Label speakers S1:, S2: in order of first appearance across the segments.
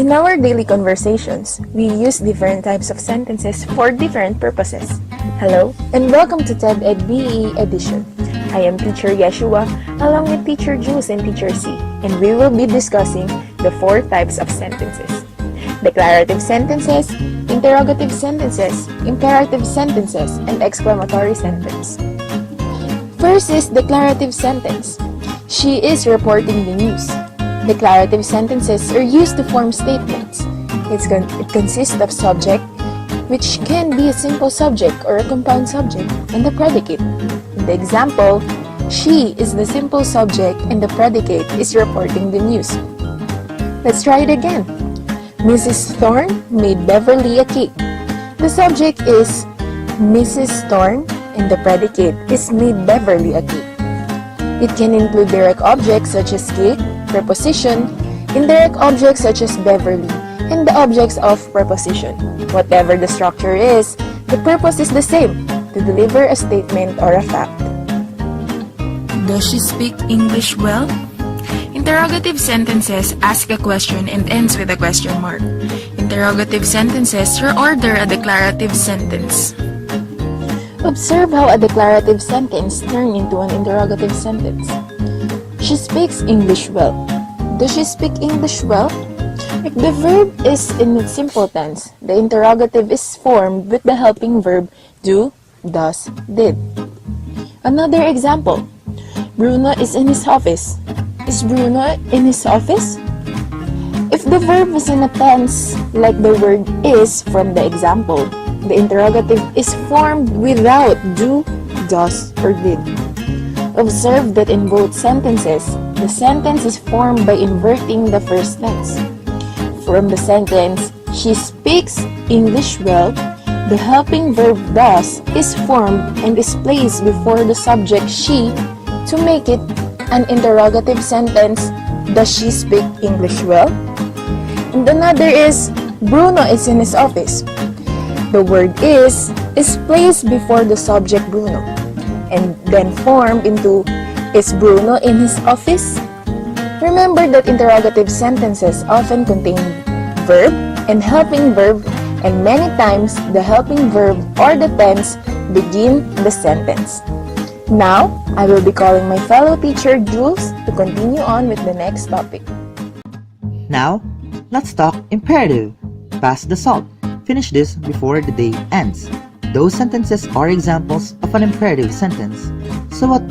S1: In our daily conversations, we use different types of sentences for different purposes. Hello, and welcome to TED Ed BE edition. I am Teacher Yeshua, along with Teacher Jules and Teacher C, and we will be discussing the 4 types of sentences: declarative sentences, interrogative sentences, imperative sentences, and exclamatory sentence. First is declarative sentence. She is reporting the news. Declarative sentences are used to form statements. It consists of subject, which can be a simple subject or a compound subject, and the predicate. In the example, she is the simple subject and the predicate is reporting the news. Let's try it again. Mrs. Thorne made Beverly a cake. The subject is Mrs. Thorne and the predicate is made Beverly a cake. It can include direct objects such as cake, preposition, indirect objects such as Beverly, and the objects of preposition. Whatever the structure is, the purpose is the same, to deliver a statement or a fact.
S2: Does she speak English well? Interrogative sentences ask a question and ends with a question mark. Interrogative sentences order a declarative sentence.
S1: Observe how a declarative sentence turns into an interrogative sentence. She speaks English well. Does she speak English well? If the verb is in its simple tense, the interrogative is formed with the helping verb do, does, did. Another example. Bruno is in his office. Is Bruno in his office? If the verb is in a tense, like the word is from the example, the interrogative is formed without do, does, or did. Observe that in both sentences, the sentence is formed by inverting the first tense. From the sentence, she speaks English well, the helping verb does is formed and is placed before the subject she to make it an interrogative sentence. Does she speak English well? And another is Bruno is in his office. The word is placed before the subject Bruno and then formed into is Bruno in his office? Remember that interrogative sentences often contain verb and helping verb, and many times the helping verb or the tense begin the sentence. Now, I will be calling my fellow teacher Jules to continue on with the next topic.
S3: Now, let's talk imperative. Pass the salt. Finish this before the day ends. Those sentences are examples of an imperative sentence. So what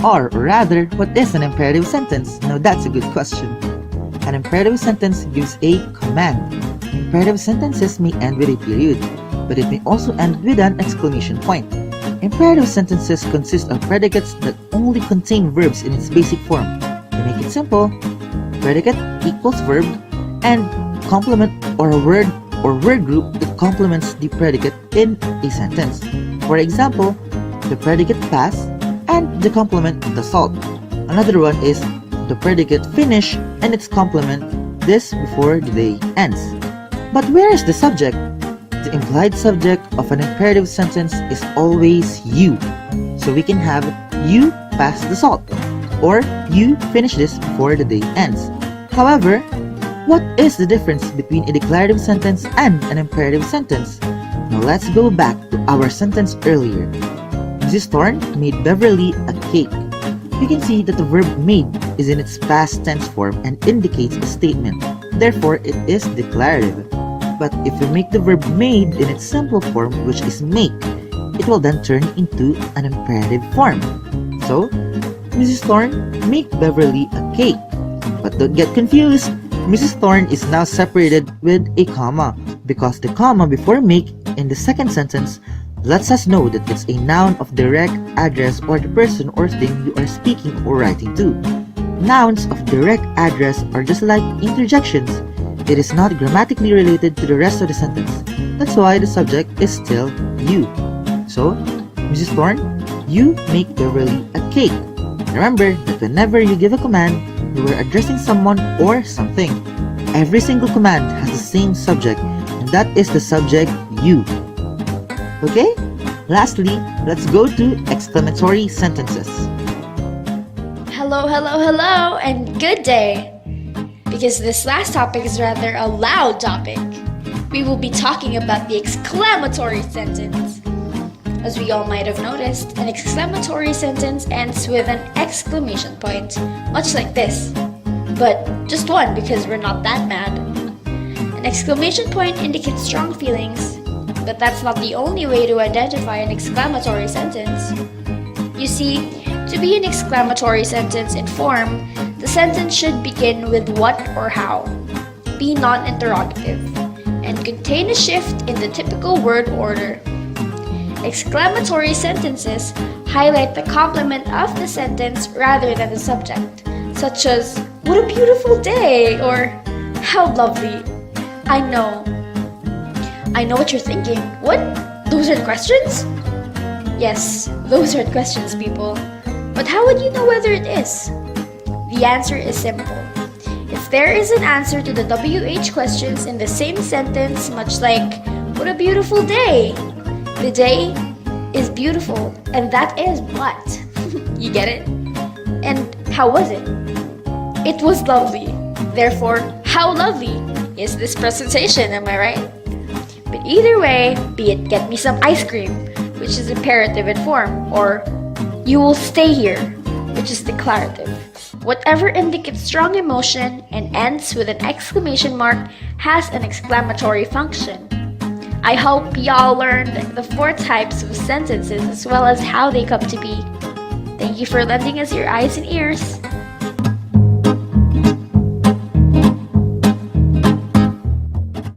S3: is an imperative sentence? Now that's a good question. An imperative sentence gives a command. Imperative sentences may end with a period, but it may also end with an exclamation point. Imperative sentences consist of predicates that only contain verbs in its basic form. To make it simple, predicate equals verb and complement or a word or word group that complements the predicate in a sentence. For example, the predicate pass and the complement the salt. Another one is the predicate finish and its complement this before the day ends. But where is the subject? The implied subject of an imperative sentence is always you. So we can have you pass the salt or you finish this before the day ends. However, what is the difference between a declarative sentence and an imperative sentence? Now let's go back to our sentence earlier. Mrs. Thorne made Beverly a cake. We can see that the verb made is in its past tense form and indicates a statement. Therefore, it is declarative. But if we make the verb made in its simple form, which is make, it will then turn into an imperative form. So, Mrs. Thorne made Beverly a cake. But don't get confused. Mrs. Thorne is now separated with a comma because the comma before make in the second sentence lets us know that it's a noun of direct address or the person or thing you are speaking or writing to. Nouns of direct address are just like interjections. It is not grammatically related to the rest of the sentence. That's why the subject is still you. So, Mrs. Thorne, you make Beverly a cake. Remember that whenever you give a command, you are addressing someone or something. Every single command has the same subject, and that is the subject you. Okay? Lastly, let's go to exclamatory sentences.
S4: Hello, and good day. because this last topic is rather a loud topic. We will be talking about the exclamatory sentence. As we all might have noticed, an exclamatory sentence ends with an exclamation point, much like this. But just one because we're not that mad. An exclamation point indicates strong feelings, but that's not the only way to identify an exclamatory sentence. You see, to be an exclamatory sentence in form, the sentence should begin with what or how, be non-interrogative, and contain a shift in the typical word order. Exclamatory sentences highlight the complement of the sentence rather than the subject, such as, "What a beautiful day!" or "How lovely." I know what you're thinking. What? Those are the questions? Yes, those are the questions, people. But how would you know whether it is? The answer is simple. If there is an answer to the WH questions in the same sentence, much like, "What a beautiful day!" The day is beautiful, and that is what? You get it? And how was it? It was lovely. Therefore, how lovely is this presentation, am I right? But either way, be it "get me some ice cream," which is imperative in form, or "you will stay here," which is declarative. Whatever indicates strong emotion and ends with an exclamation mark has an exclamatory function. I hope y'all learned the 4 types of sentences as well as how they come to be. Thank you for lending us your eyes and ears.